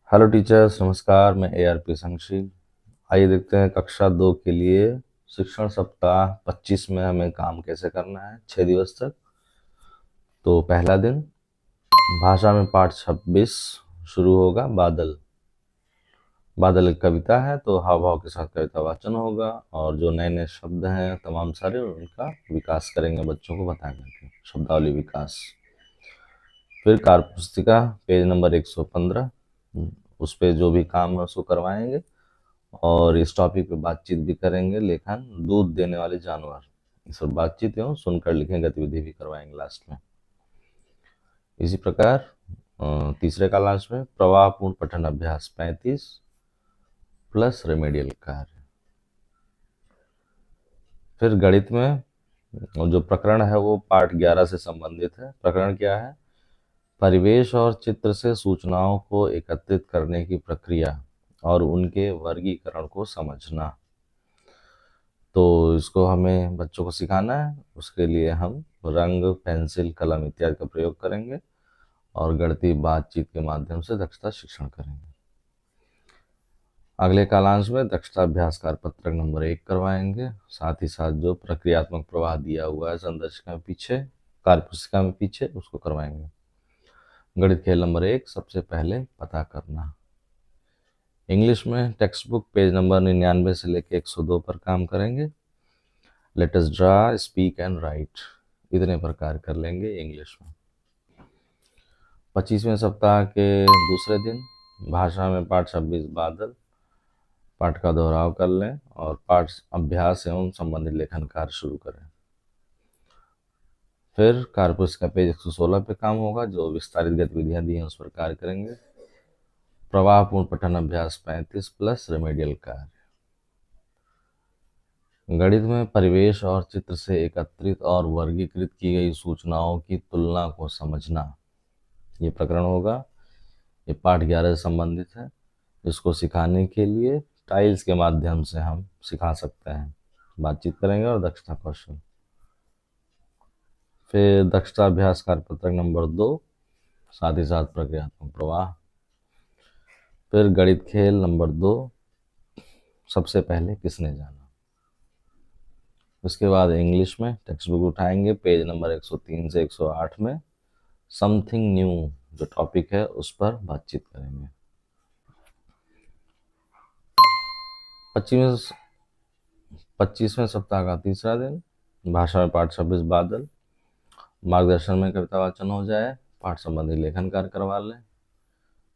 Hello teachers, नमस्कार। मैं ARP संक्षी। आइए देखते हैं कक्षा 2 के लिए शिक्षण सप्ताह 25 में हमें काम कैसे करना है 6 दिवस तक। तो पहला दिन भाषा में पाठ 26 शुरू होगा। बादल। बादल एक कविता है, तो हाव भाव के साथ कविता वाचन होगा और जो नए नए शब्द हैं तमाम सारे उनका विकास करेंगे, बच्चों को बताएंगे शब्दावली विकास। फिर कार्य पुस्तिका पेज नंबर 115, उस पे जो भी काम है उसको करवाएंगे और इस टॉपिक पे बातचीत भी करेंगे। लेखन दूध देने वाले जानवर, इस पर बातचीत एवं सुनकर लिखें गतिविधि भी करवाएंगे लास्ट में। इसी प्रकार तीसरे कालांश में प्रवाहपूर्ण पठन अभ्यास 35 प्लस रेमेडियल कार्य। फिर गणित में जो प्रकरण है वो पाठ 11 से संबंधित है। प्रकरण क्या है? परिवेश और चित्र से सूचनाओं को एकत्रित करने की प्रक्रिया और उनके वर्गीकरण को समझना। तो इसको हमें बच्चों को सिखाना है। उसके लिए हम रंग, पेंसिल, कलम इत्यादि का प्रयोग करेंगे और गणितीय बातचीत के माध्यम से दक्षता शिक्षण करेंगे। अगले कालांश में दक्षता अभ्यास कार्यपत्रक नंबर 1 करवाएंगे। साथ ही साथ जो प्रक्रियात्मक प्रवाह दिया हुआ है संदर्शिका में पीछे, कार्यपुस्तिका में पीछे, उसको करवाएंगे। गणित खेल नंबर 1 सबसे पहले पता करना। इंग्लिश में टेक्स्ट बुक पेज नंबर 99 से लेकर 102 पर काम करेंगे। Let us draw, speak and right, इतने प्रकार कर लेंगे इंग्लिश में। 25वें सप्ताह के दूसरे दिन भाषा में पाठ 26 बादल, पाठ का दोहराव कर लें और पाठ अभ्यास एवं संबंधित लेखन कार्य शुरू करें। फिर कार्यपुस्तिका पेज 116 पे काम होगा। जो विस्तारित गतिविधियां दी हैं उस पर कार्य करेंगे। प्रवाहपूर्ण पठन अभ्यास 35 प्लस रेमेडियल कार्य। गणित में परिवेश और चित्र से एकत्रित और वर्गीकृत की गई सूचनाओं की तुलना को समझना, ये प्रकरण होगा। ये पाठ 11 से संबंधित है। इसको सिखाने के लिए टाइल्स के माध्यम से हम सिखा सकते हैं। बातचीत करेंगे और दक्षता कौशल। फिर दक्षता अभ्यास कार्यपत्रक नंबर 2, साथ ही साथ प्रक्रियात्मक प्रवाह। फिर गणित खेल नंबर 2, सबसे पहले किसने जाना। उसके बाद इंग्लिश में टेक्स्ट बुक उठाएंगे, पेज नंबर 103 से 108 में समथिंग न्यू जो टॉपिक है उस पर बातचीत करेंगे। 25वें सप्ताह का तीसरा दिन भाषा में पाठ 26 बादल, मार्गदर्शन में कविता वाचन हो जाए, पाठ संबंधी लेखन कार्य करवा लें।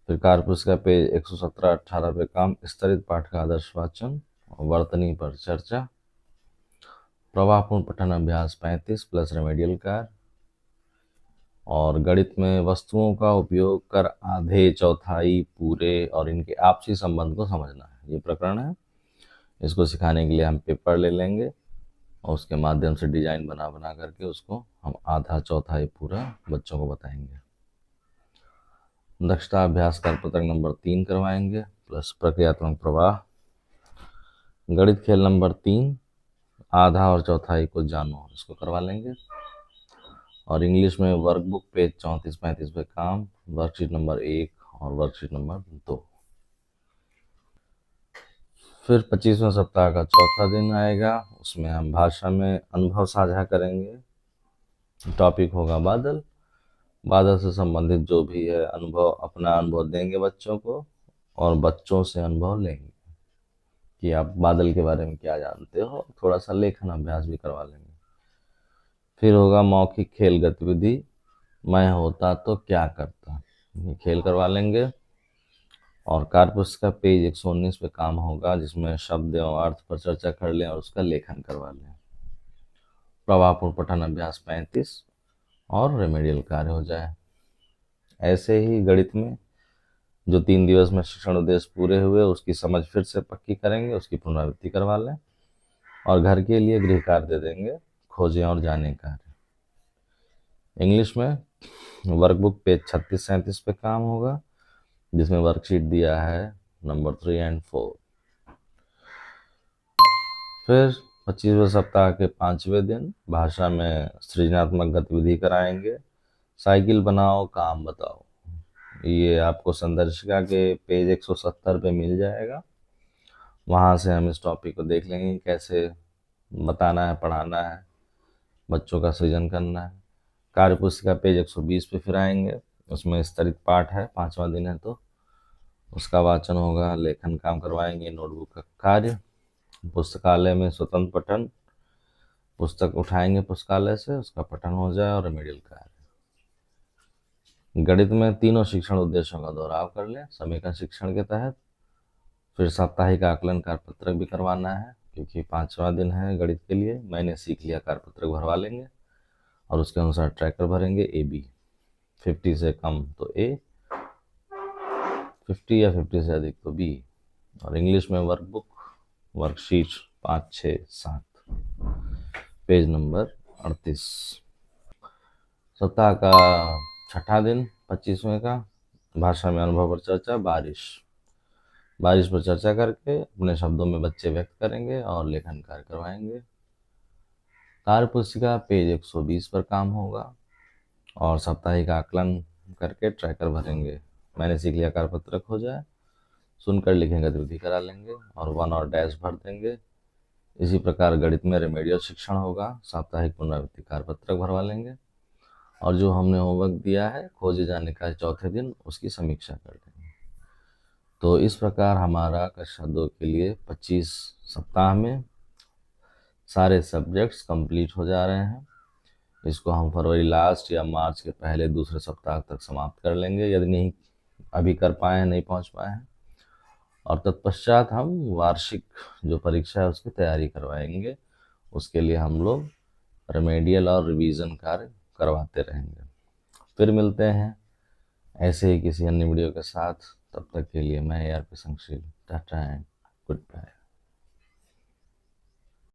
फिर कार्यपुस्तिका पेज 117-18 पे काम स्तरित पाठ का आदर्श वाचन और वर्तनी पर चर्चा। प्रवाहपूर्ण पठन अभ्यास 35 प्लस रेमेडियल कार्य। और गणित में वस्तुओं का उपयोग कर आधे, चौथाई, पूरे और इनके आपसी संबंध को समझना है, ये प्रकरण है। इसको सिखाने के लिए हम पेपर ले लेंगे और उसके माध्यम से डिजाइन बना बना करके उसको हम आधा, चौथाई, पूरा बच्चों को बताएंगे। दक्षता अभ्यास कार्यपत्रक नंबर 3 करवाएंगे प्लस प्रक्रियात्मक प्रवाह। गणित खेल नंबर 3 आधा और चौथाई को जानो, इसको करवा लेंगे। और इंग्लिश में वर्कबुक पेज 34-35 पे काम, वर्कशीट नंबर 1 और वर्कशीट नंबर 2। फिर 25वें सप्ताह का चौथा दिन आएगा, उसमें हम भाषा में अनुभव साझा करेंगे। टॉपिक होगा बादल। बादल से संबंधित जो भी है अनुभव, अपना अनुभव देंगे बच्चों को और बच्चों से अनुभव लेंगे कि आप बादल के बारे में क्या जानते हो। थोड़ा सा लेखन अभ्यास भी करवा लेंगे। फिर होगा मौखिक खेल गतिविधि, मैं होता तो क्या करता, ये खेल करवा लेंगे। और कार्यपुस्तिका पेज 119 पे काम होगा, जिसमें शब्द एवं अर्थ पर चर्चा कर लें और उसका लेखन करवा लें। प्रवाहपूर्ण पठन अभ्यास 35 और रेमेडियल कार्य हो जाए। ऐसे ही गणित में जो 3 दिवस में शिक्षण उद्देश्य पूरे हुए उसकी समझ फिर से पक्की करेंगे, उसकी पुनरावृत्ति करवा लें और घर के लिए गृह कार्य दे देंगे, खोजें और जाने कार्य। इंग्लिश में वर्कबुक पेज 36-37 पे काम होगा, जिसमें वर्कशीट दिया है नंबर 3 एंड 4। फिर 25वें सप्ताह के 5वें दिन भाषा में सृजनात्मक गतिविधि कराएंगे। साइकिल बनाओ, काम बताओ, ये आपको संदर्शिका के पेज 170 पे मिल जाएगा। वहाँ से हम इस टॉपिक को देख लेंगे कैसे बताना है, पढ़ाना है, बच्चों का सृजन करना है। कार्यपुस्तिका पेज 120 पे फिर आएंगे। उसमें स्तरित पाठ है, 5वां दिन है तो उसका वाचन होगा, लेखन काम करवाएंगे, नोटबुक का कार्य, पुस्तकालय में स्वतंत्र पठन, पुस्तक उठाएंगे पुस्तकालय से, उसका पठन हो जाए और रेमेडियल कार्य। गणित में तीनों शिक्षण उद्देश्यों का दोहराव कर लें समीकरण शिक्षण के तहत। फिर साप्ताहिक आकलन कार्यपत्रक भी करवाना है, क्योंकि 5वां दिन है गणित के लिए। मैंने सीख लिया कार्यपत्रक भरवा लेंगे और उसके अनुसार ट्रैकर भरेंगे। ए बी 50 से कम तो ए, 50 या 50 से अधिक तो बी। और इंग्लिश में वर्कबुक वर्कशीट 5, 6, 7, पेज नंबर 38। सप्ताह का छठा दिन 25वें का, भाषा में अनुभव पर चर्चा। बारिश पर चर्चा करके अपने शब्दों में बच्चे व्यक्त करेंगे और लेखन कार्य करवाएंगे। कार्यपुस्तिका पेज 120 पर काम होगा और साप्ताहिक आकलन करके ट्रैकर भरेंगे। मैंने सीख लिया कार्यपत्रक हो जाए, सुनकर लिखें गतिविधि करा लेंगे और 1 और डैश भर देंगे। इसी प्रकार गणित में रेमेडियल शिक्षण होगा, साप्ताहिक पुनरावृत्ति कार्यपत्रक भरवा लेंगे और जो हमने होमवर्क दिया है खोजे जाने का चौथे दिन उसकी समीक्षा कर लेंगे। तो इस प्रकार हमारा कक्षा 2 के लिए 25 सप्ताह में सारे सब्जेक्ट्स कंप्लीट हो जा रहे हैं। इसको हम फरवरी लास्ट या मार्च के पहले दूसरे सप्ताह तक समाप्त कर लेंगे, यदि नहीं अभी कर पाए हैं, नहीं पहुंच पाए हैं। और तत्पश्चात हम वार्षिक जो परीक्षा है उसकी तैयारी करवाएंगे। उसके लिए हम लोग रेमेडियल और रिवीजन कार्य करवाते रहेंगे। फिर मिलते हैं ऐसे ही किसी अन्य वीडियो के साथ। तब तक के लिए मैं ARP Sangsheel, tata and good bye.